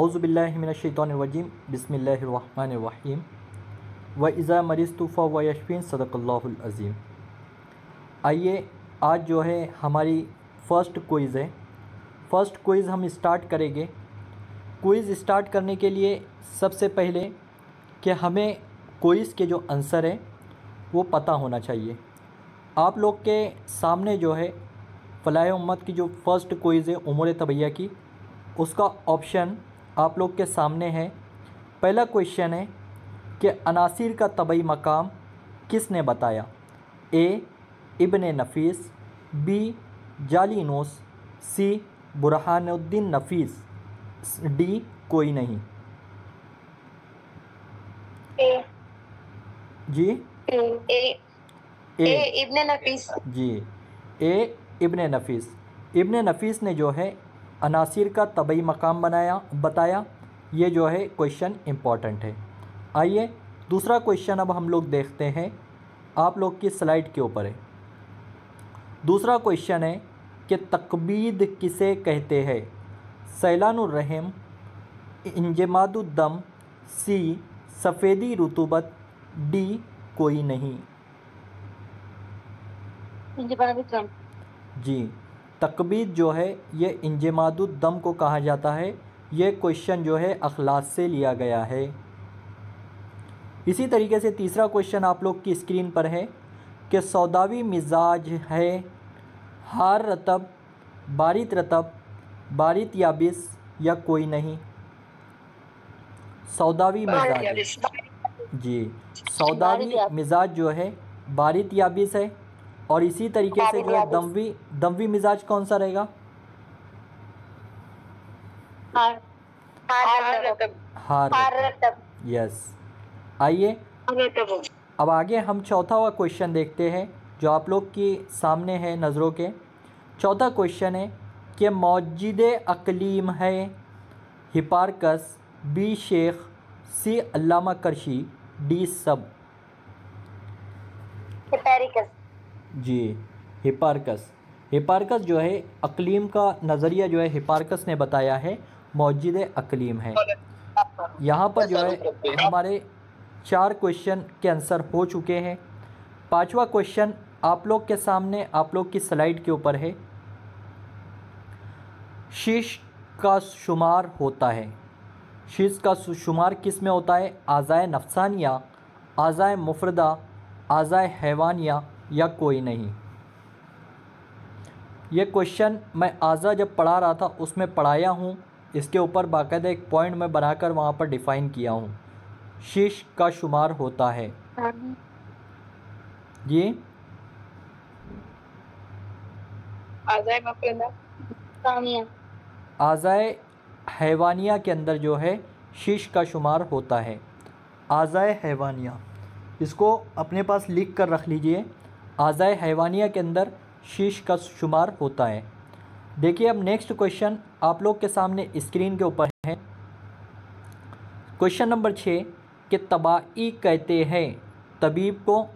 औज़ुबिल्लाहि मिनश्शैतानिर्रजीम बिस्मिल्लाहिर्रहमानिर्रहीम व इज़ा मरिज़्तु फ़हुव यशफ़ीन सदक़ल्लाहुल अज़ीम। आइए आज जो है हमारी फ़र्स्ट क्विज़ है। फ़र्स्ट क्विज़ हम स्टार्ट करेंगे। क्विज़ स्टार्ट करने के लिए सबसे पहले कि हमें क्विज़ के जो आंसर है वो पता होना चाहिए। आप लोग के सामने जो है फ़लाह उम्मत की जो फ़र्स्ट क्विज़ है उमूर तबैया की, उसका ऑप्शन आप लोग के सामने है। पहला क्वेश्चन है कि अनासिर का तबई मकाम किसने बताया? ए इब्ने नफ़ीस, बी जालिनूस, सी बुरहानुद्दीन नफ़ीस, डी कोई नहीं। ए जी ए इब्ने नफीस। जी ए इब्ने नफ़ीस। इब्ने नफ़ीस ने जो है अनासिर का तबई मकाम बताया। ये जो है क्वेश्चन इम्पॉर्टेंट है। आइए दूसरा क्वेश्चन अब हम लोग देखते हैं, आप लोग की स्लाइड के ऊपर है। दूसरा क्वेश्चन है कि तकबीद किसे कहते हैं? सैलानुर रहम, इंजमादुद्दम, सी सफ़ेदी रुतूबत, डी कोई नहीं। जी तकबीद जो है ये इंजमादुद्दम को कहा जाता है। ये क्वेश्चन जो है अखलास से लिया गया है। इसी तरीके से तीसरा क्वेश्चन आप लोग की स्क्रीन पर है कि सौदावी मिजाज है, हार रतब, बारित रतब, बारित याबिस या कोई नहीं। सौदावी मिजाज जी सौदावी मिजाज जो है बारित याबिस है। और इसी तरीके से जो है दमवी मिजाज कौन सा रहेगा? हार रतब। यस। आइए अब आगे हम चौथा हुआ क्वेश्चन देखते हैं जो आप लोग की सामने है नज़रों के। चौथा क्वेश्चन है कि मौजिद अकलीम है हिपारकस, बी शेख, सी अल्लामा करशी, डी सब। जी हिपारकस। हिपारकस जो है अकलीम का नज़रिया जो है हिपारकस ने बताया है, मौजिद अकलीम है। यहाँ पर जो है हमारे 4 क्वेश्चन के आंसर हो चुके हैं। पांचवा क्वेश्चन आप लोग के सामने आप लोग की स्लाइड के ऊपर है। शीश का शुमार होता है, शीश का शुमार किस में होता है? आज़ाए नफ्सानिया, आज़ाए मुफरदा, आज़ाए हैवानिया या कोई नहीं। ये क्वेश्चन मैं आज़ा जब पढ़ा रहा था उसमें पढ़ाया हूँ। इसके ऊपर बाकायदा एक पॉइंट में बनाकर वहाँ पर डिफ़ाइन किया हूँ। शीश का शुमार होता है जी आज़ाए हैवानिया के अंदर जो है शीश का शुमार होता है। आज़ाए हैवानिया, इसको अपने पास लिख कर रख लीजिए। आज़ाए हैवानिया के अंदर शीश का शुमार होता है। देखिए अब नेक्स्ट क्वेश्चन आप लोग के सामने स्क्रीन के ऊपर है। क्वेश्चन नंबर 6 कि तबाई कहते हैं तबीब को,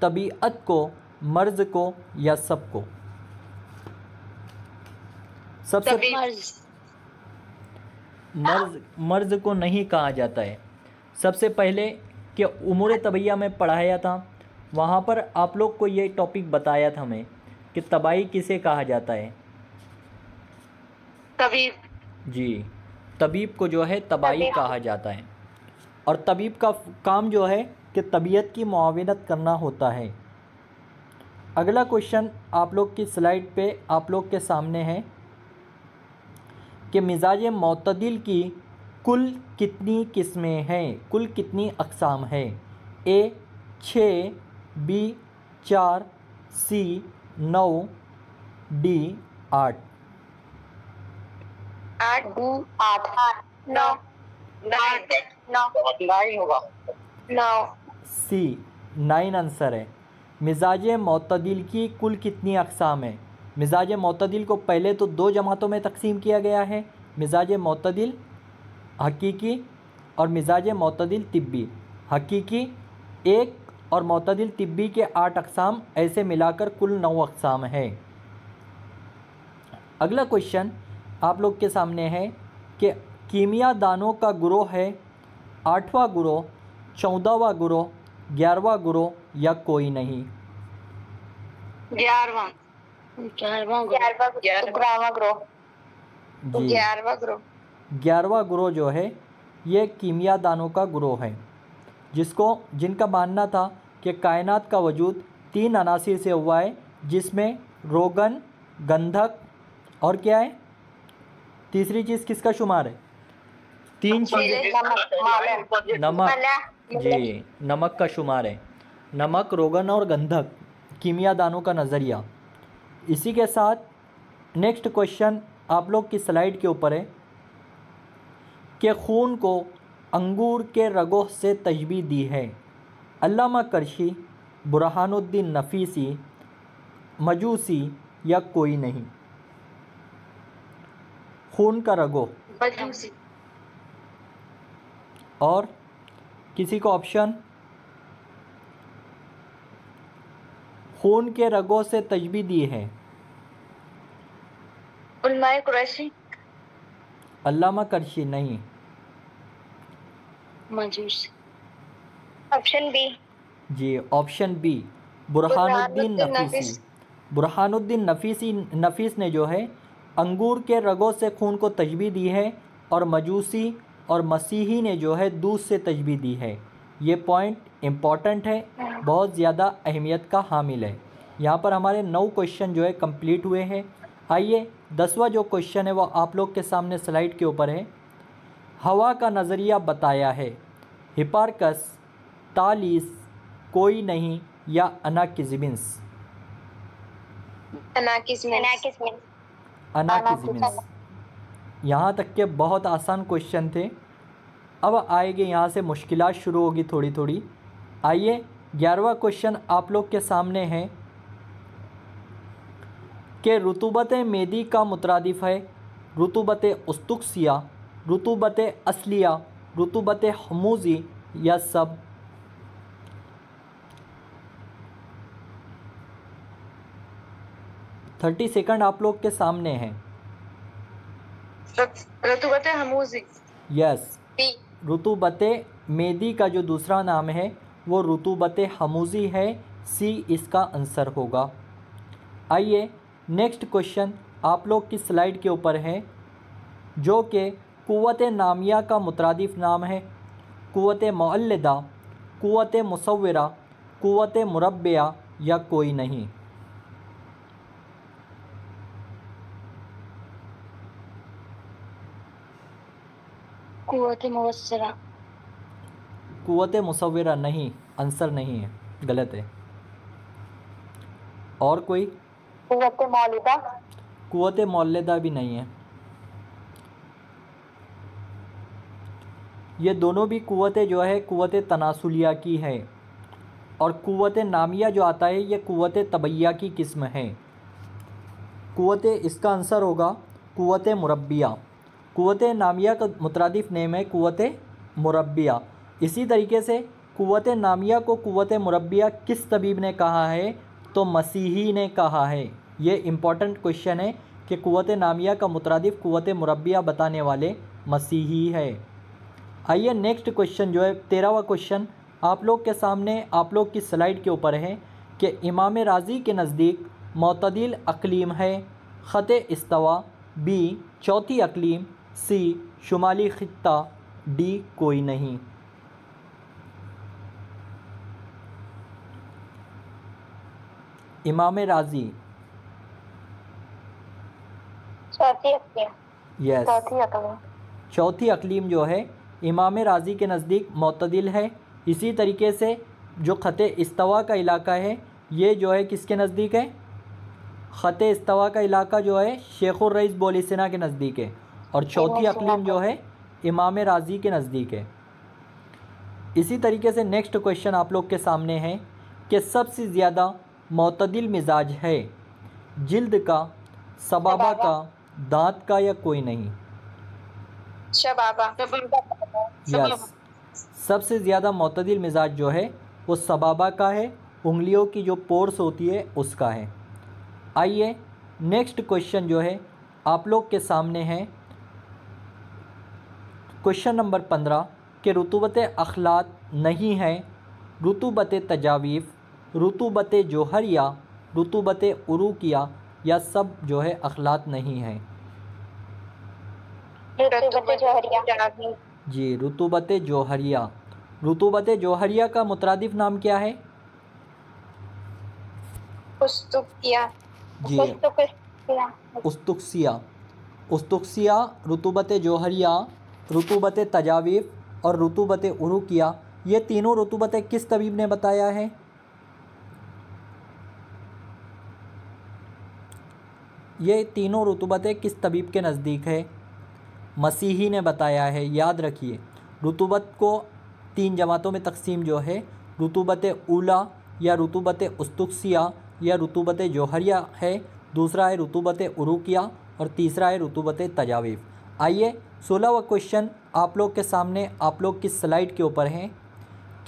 तबीयत को, मर्ज़ को या सब को? सबसे मर्ज़ को नहीं कहा जाता है। सबसे पहले कि उमूर तबैया में पढ़ाया था, वहाँ पर आप लोग को ये टॉपिक बताया था मैं कि तबाई किसे कहा जाता है? तबीब। जी तबीब को जो है तबाई कहा जाता है। और तबीब का काम जो है कि तबीयत की मुआविनत करना होता है। अगला क्वेश्चन आप लोग की स्लाइड पे आप लोग के सामने है कि मिजाज मोतदिल की कुल कितनी किस्में हैं, कुल कितनी अक़साम हैं? ए 6, बी 4, सी 9, डी 8। 9 सी 9 आंसर है। मिजाज मोतदिल की कुल कितनी अक़साम है? मिजाज मोतदिल को पहले तो 2 जमातों में तकसीम किया गया है, मिजाज मोतदिल हकीकी और मिजाज मोतदिल तिब्बी। हकीकी 1 और मोतदिल तिब्बी के 8 अक़साम, ऐसे मिलाकर कुल 9 अक़साम है। अगला क्वेश्चन आप लोग के सामने है कि कीमिया दानों का गुरोह है, 8वां गुरोह, 14वां गुरोह, 11वां गुरोह या कोई नहीं? 11वां 11वां ग्रोह जी 11वां ग्रोह 11वां गुरोह जो है ये कीमिया दानों का गुरोह है, जिनका मानना था कि कायनात का वजूद 3 अनासिर से हुआ है, जिसमें रोगन, गंधक और क्या है तीसरी चीज़ किसका शुमार है? 3 चीज़ें, नमक, जी नमक का शुमार है। नमक, रोगन और गंधक कीमिया दानों का नज़रिया। इसी के साथ नेक्स्ट क्वेश्चन आप लोग की स्लाइड के ऊपर है कि खून को अंगूर के रगों से तशबीह दी है। अल्लामा करशी, बुरहानुद्दीन नफीसी, मजूसी या कोई नहीं? खून का रगो मजूसी और किसी को ऑप्शन? खून के रगों से तशबीह दी है। उलमाए कुरैशी अल्लामा करशी नहीं। मजूसी। Option B. जी ऑप्शन बी बुरहानुद्दीन नफीसी। बुरहानुद्दीन नफीस ने जो है अंगूर के रगों से खून को तशबीह दी है और मजूसी और मसीही ने जो है दूध से तशबीह दी है। ये पॉइंट इम्पॉर्टेंट है, बहुत ज़्यादा अहमियत का हामिल है। यहाँ पर हमारे 9 क्वेश्चन जो है कंप्लीट हुए हैं। आइए 10वां जो क्वेश्चन है वो आप लोग के सामने स्लाइड के ऊपर है। हवा का नज़रिया बताया है, हिपार्कस, तालीस, कोई नहीं या अनाकिज़िमिन्स? अनाकिज़िमिन्स। यहाँ तक के बहुत आसान क्वेश्चन थे। अब आएंगे यहाँ से मुश्किलात शुरू होगी थोड़ी थोड़ी। आइए 11वां क्वेश्चन आप लोग के सामने है कि रुतूबत मेदी का मुतरादिफ है रुतूबत उस्तुक्सिया, रुतूबत असलिया, रुतूबत हमूजी या सब? थर्टी सेकंड आप लोग के सामने हैं। रुतूबत हमूजी। यस, रुतूबत मेदी का जो दूसरा नाम है वो रुतूबत हमूजी है। सी इसका आंसर होगा। आइए नेक्स्ट क्वेश्चन आप लोग की स्लाइड के ऊपर है जो कि कुव्वत नामिया का मुतरादिफ नाम है। कुव्वत मुअल्लिदा, कुव्वत मुसव्विरा, कुव्वत मुरब्बिया या कोई नहीं? कुव्वत मुवस्सिरा। कुव्वत मुसव्विरा नहीं, आंसर नहीं है, गलत है। और कोई? कुव्वत मौलिदा। कुव्वत मौलिदा भी नहीं है। ये दोनों भी कुव्वतें जो है कुव्वत तनासुलिया की है और कुव्वत नामिया जो आता है ये कुव्वत तबैया की किस्म है। कुव्वत इसका आंसर होगा कुव्वत मुरब्बिया। कुव्वत नामिया का मुतरादिफ नेम है कुव्वत मुरब्बिया। इसी तरीके से कुव्वत नामिया को कुव्वत मुरब्बिया किस तबीब ने कहा है? तो मसीही ने कहा है। ये इम्पॉर्टेंट क्वेश्चन है कि कुव्वत नामिया का मुतरादिफ कुव्वत मुरब्बिया बताने वाले मसीही है। आइए नेक्स्ट क्वेश्चन जो है 13वां क्वेश्चन आप लोग के सामने आप लोग की स्लाइड के ऊपर है कि इमाम राज़ी के नज़दीक मोतदिल अक़लीम है। ख़त इस्तवा, बी चौथी अक़लीम, सी शुमाली ख़ित्ता, डी कोई नहीं? इमाम राज़ी। चौथी अक़लीम। यस, चौथी अक़लीम जो है इमाम राज़ी के नज़दीक मोतदिल है। इसी तरीके से जो ख़त इस्तवा का इलाका है ये जो है किसके नज़दीक है? ख़त इस्तवा का इलाका जो है शेखुर रईस बोलिसिना के नज़दीक है और चौथी अक़लीम जो है इमाम राज़ी के नज़दीक है। इसी तरीके से नेक्स्ट क्वेश्चन आप लोग के सामने है कि सबसे ज़्यादा मोतदिल मिजाज है जिल्द का, सबाबा का, दांत का या कोई नहीं? शबाबा। यस, सबसे ज़्यादा मोतदिल मिजाज जो है वो सबाबा का है, उंगलियों की जो पोर्स होती है उसका है। आइए नेक्स्ट क्वेश्चन जो है आप लोग के सामने है क्वेश्चन नंबर 15 कि रुतूबत अखलात नहीं है, रुतूबत तजावीफ़, रुतूबत जोहरिया, रुतूबत उरूकिया या सब जो है अखलात नहीं है। रुतूबत जोहरिया। जी, रुतूबत जोहरिया। रुतूबत जोहरिया का मुतरादिफ नाम क्या है? उस्तुकिया। जी, उस्तुक्सिया। उस्तुक्सिया, रुतूबत जोहरिया, रुतूबत तजावीफ़ और रुतूबत उरूकिया, ये तीनों रुतूबतें किस तबीब ने बताया है? ये तीनों रुतूबतें किस तबीब के नज़दीक है? मसीही ने बताया है। याद रखिए, रुतूबत को 3 जमातों में तकसीम जो है, रुतूबत ऊला या रुतूबत उस्तुक्सिया या रुतूबत जोहरिया है, दूसरा है रुतूबत उरूकिया और तीसरा है रुतूबत तजावीफ़। आइए 16वां क्वेश्चन आप लोग के सामने, आप लोग की स्लाइड के ऊपर है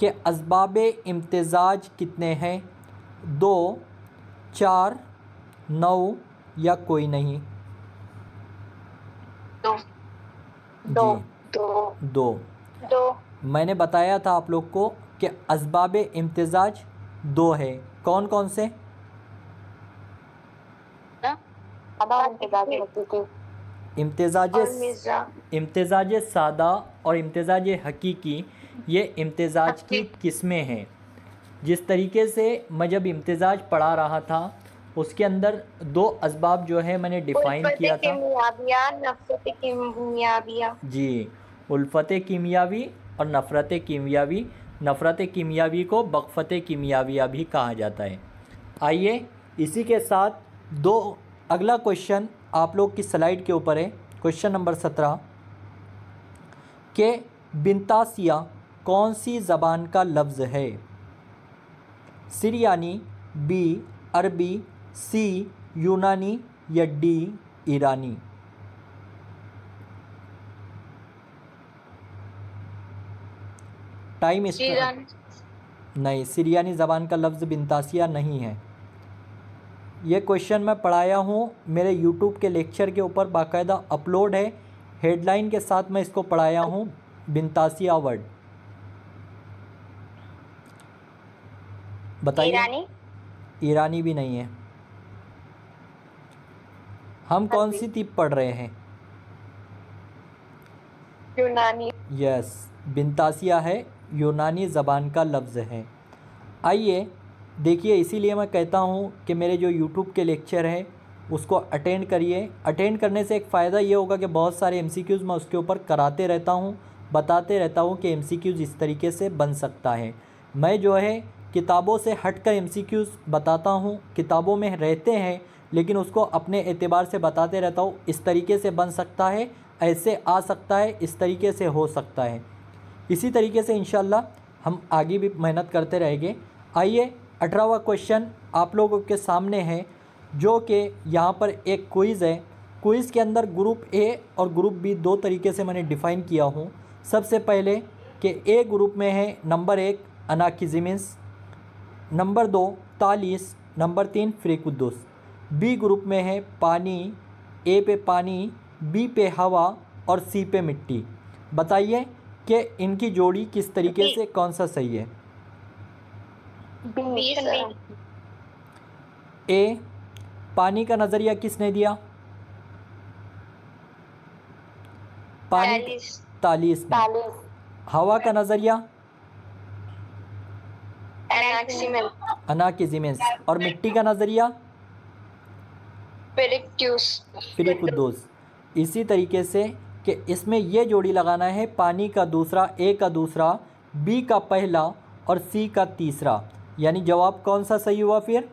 कि असबाबे इम्तिज़ाज कितने हैं? 2, 4, 9 या कोई नहीं? दो। मैंने बताया था आप लोग को कि असबाब इम्तिज़ाज 2 है। कौन कौन से? इम्तिज़ाज सादा और इम्तिज़ाज हकीकी, ये इम्तिज़ाज की किस्में हैं। जिस तरीके से मैं जब इम्तिज़ाज पढ़ा रहा था उसके अंदर 2 असबाब जो है मैंने डिफ़ाइन किया था। जी, उल्फत कीमियावी और नफ़रत कीमियावी। नफ़रत कीमियावी को बग़फ़त कीमियाविया भी कहा जाता है। आइए इसी के साथ अगला क्वेश्चन आप लोग की स्लाइड के ऊपर है, क्वेश्चन नंबर 17 के बिंतासिया कौन सी ज़बान का लफ्ज़ है? सिरियानी, बी अरबी, सी यूनानी या डी ईरानी? टाइम नहीं, सिरियानी ज़बान का लफ्ज़ बिंतासिया नहीं है। ये क्वेश्चन मैं पढ़ाया हूँ, मेरे यूट्यूब के लेक्चर के ऊपर बाकायदा अपलोड है, हेडलाइन के साथ मैं इसको पढ़ाया हूँ, बिंतासिया वर्ड। बताइए। ईरानी भी नहीं है। हम कौन सी तीब पढ़ रहे हैं? यूनानी। यस, बिंतासिया है, यूनानी ज़बान का लफ्ज़ है। आइए देखिए, इसीलिए मैं कहता हूँ कि मेरे जो यूट्यूब के लेक्चर हैं उसको अटेंड करिए। अटेंड करने से एक फ़ायदा ये होगा कि बहुत सारे एमसीक्यूज़ मैं उसके ऊपर कराते रहता हूँ, बताते रहता हूँ कि एमसीक्यूज़ इस तरीके से बन सकता है। मैं जो है किताबों से हटकर एमसीक्यूज़ बताता हूँ, किताबों में रहते हैं लेकिन उसको अपने एतबार से बताते रहता हूँ। इस तरीके से बन सकता है, ऐसे आ सकता है, इस तरीके से हो सकता है। इसी तरीके से इंशाल्लाह हम आगे भी मेहनत करते रहेंगे। आइए 18वां क्वेश्चन आप लोगों के सामने है, जो कि यहाँ पर एक क्विज़ है। क्विज़ के अंदर ग्रुप ए और ग्रुप बी 2 तरीके से मैंने डिफ़ाइन किया हूँ। सबसे पहले कि ए ग्रुप में है number 1 Anaximenes, number 2 Thales, number 3 Pherecydes. B group में है पानी, ए पे पानी, बी पे हवा और सी पे मिट्टी। बताइए कि इनकी जोड़ी किस तरीके से, कौन सा सही है? ए, पानी का नज़रिया किसने दिया? पानी तालिस ने। हवा का नज़रिया अनाकिज़िमेंस और मिट्टी का नज़रिया फ्रीकुद्दुस। इसी तरीके से कि इसमें ये जोड़ी लगाना है, पानी का दूसरा, ए का दूसरा, बी का पहला और सी का तीसरा। यानी जवाब कौन सा सही हुआ फिर?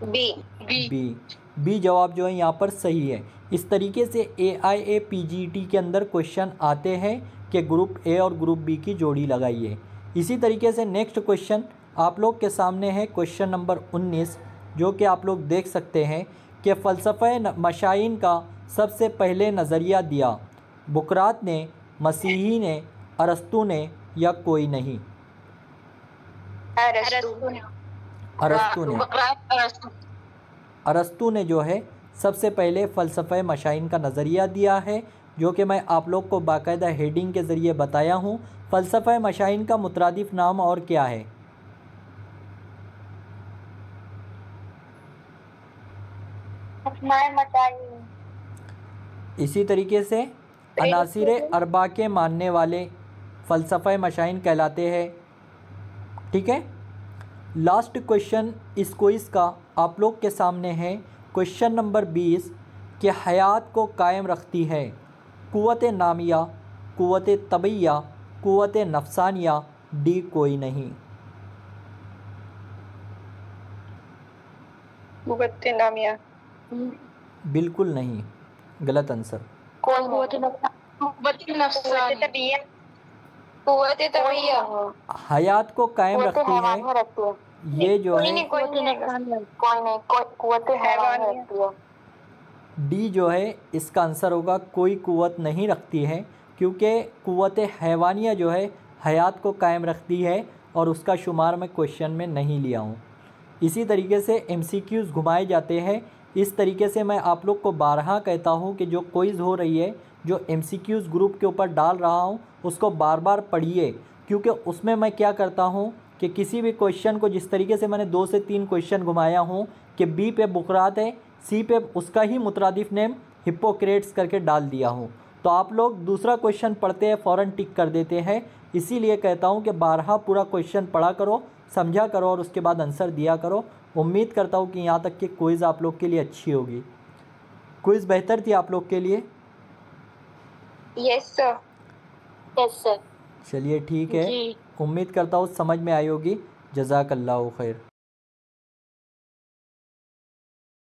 बी जवाब जो है यहाँ पर सही है। इस तरीके से AIA-PGT के अंदर क्वेश्चन आते हैं कि ग्रुप ए और ग्रुप बी की जोड़ी लगाइए। इसी तरीके से नेक्स्ट क्वेश्चन आप लोग के सामने है, क्वेश्चन नंबर 19, जो कि आप लोग देख सकते हैं कि फ़लसफ़े मशाइन का सबसे पहले नज़रिया दिया बुकरात ने, मसीही ने, अरस्तु ने या कोई नहीं? अरस्तु ने जो है सबसे पहले फ़लसफ़े मशाइन का नज़रिया दिया है, जो कि मैं आप लोग को बाकायदा हेडिंग के ज़रिए बताया हूँ। फ़लसफ़े मशाइन का मुतरादिफ़ नाम और क्या है? इसी तरीके से अनासिर अरबा के मानने वाले फ़लसफ़े मशाइन कहलाते हैं। ठीक है, लास्ट क्वेश्चन इस क्विज़ का आप लोग के सामने है, क्वेश्चन नंबर 20 कि हयात को कायम रखती है क़ुव्वत नामिया, क़ुव्वत तबैया, क़ुव्वत नफ़सानिया, डी कोई नहीं। क़ुव्वत नामिया। बिल्कुल नहीं, गलत आंसर। हयात को कायम रखती है, ये जो है डी जो है इसका आंसर होगा, कोई क़ुव्वत नहीं रखती है, क्योंकि क़ुव्वत हैवानिया जो है हयात को कायम रखती है और उसका शुमार मैं क्वेश्चन में नहीं लिया हूँ। इसी तरीके से एमसीक्यूज़ घुमाए जाते हैं। इस तरीके से मैं आप लोग को बारहा कहता हूँ कि जो क्विज़ हो रही है, जो एमसीक्यूज़ ग्रुप के ऊपर डाल रहा हूँ, उसको बार बार पढ़िए, क्योंकि उसमें मैं क्या करता हूँ कि किसी भी क्वेश्चन को, जिस तरीके से मैंने 2 से 3 क्वेश्चन घुमाया हूँ कि बी पे बुकरात है, सी पे उसका ही मुतरादिफ नेम हिप्पोक्रेट्स करके डाल दिया हूँ, तो आप लोग दूसरा क्वेश्चन पढ़ते हैं फ़ौरन टिक कर देते हैं। इसीलिए कहता हूँ कि बारहा पूरा क्वेश्चन पढ़ा करो, समझा करो और उसके बाद आंसर दिया करो। उम्मीद करता हूँ कि यहाँ तक कि क्विज़ आप लोग के लिए अच्छी होगी। क्विज़ बेहतर थी आप लोग के लिए? Yes sir. Yes sir. चलिए ठीक है, उम्मीद करता हूँ समझ में आई होगी। जज़ाकल्लाहु खैर।